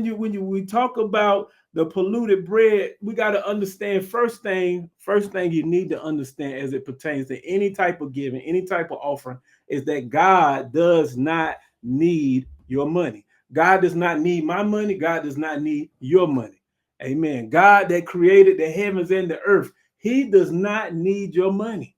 we talk about the polluted bread, we got to understand first thing you need to understand as it pertains to any type of giving, any type of offering, is that God does not need your money. God does not need my money. God does not need your money. Amen. God that created the heavens and the earth, he does not need your money.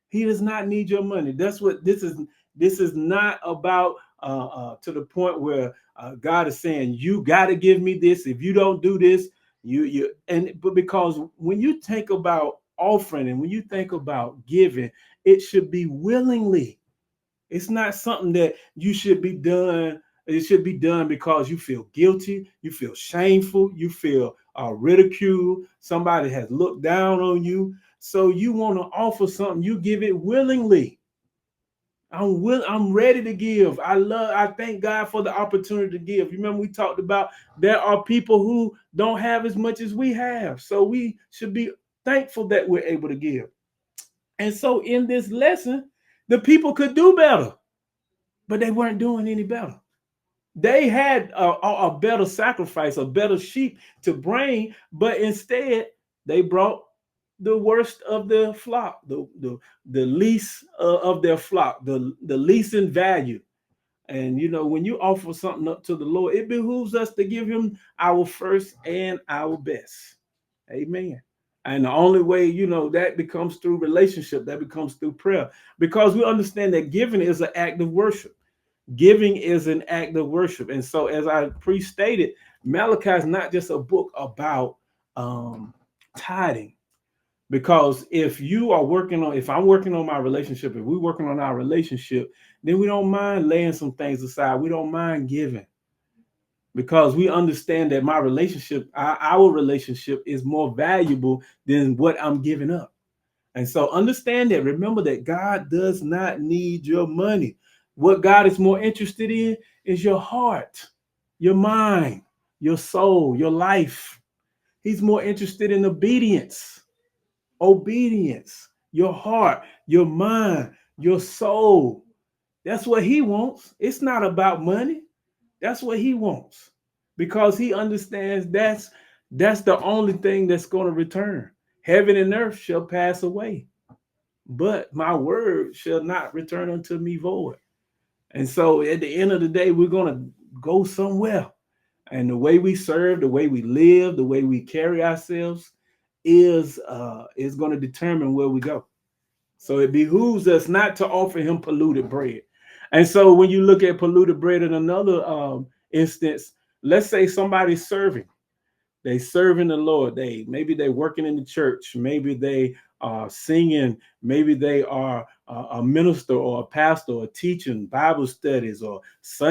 He does not need your money. That's what this is. This is not about to the point where God is saying you got to give me this. If you don't do this, but because when you think about offering and when you think about giving, it should be willingly. It's not something that you should be done. It should be done because you feel guilty, you feel shameful, you feel ridiculed. Somebody has looked down on you. So you want to offer something, you give it willingly. I'm ready to give. I thank God for the opportunity to give. You remember we talked about there are people who don't have as much as we have. So we should be thankful that we're able to give. And so in this lesson, the people could do better, but they weren't doing any better. They had a better sacrifice, a better sheep to bring, but instead they brought the worst of the flock, the least of their flock, the least in value. And when you offer something up to the Lord, it behooves us to give him our first and our best. Amen. And the only way, that becomes through relationship, that becomes through prayer, because we understand that giving is an act of worship. Giving is an act of worship. And so, as I pre-stated, Malachi is not just a book about tithing. Because if I'm working on my relationship, if we're working on our relationship, then we don't mind laying some things aside. We don't mind giving, because we understand that our relationship is more valuable than what I'm giving up. And so understand that. Remember that God does not need your money. What God is more interested in is your heart, your mind, your soul, your life. He's more interested in obedience, your heart, your mind, your soul. That's what he wants. It's not about money. That's what he wants, because he understands that's the only thing that's going to return. Heaven and earth shall pass away, but my word shall not return unto me void. And so at the end of the day, we're going to go somewhere. And the way we serve, the way we live, the way we carry ourselves is going to determine where we go. So it behooves us not to offer him polluted bread. And so when you look at polluted bread in another instance, let's say somebody's serving the Lord. Maybe they're working in the church, maybe they are singing, maybe they are a minister or a pastor or teaching Bible studies or Sunday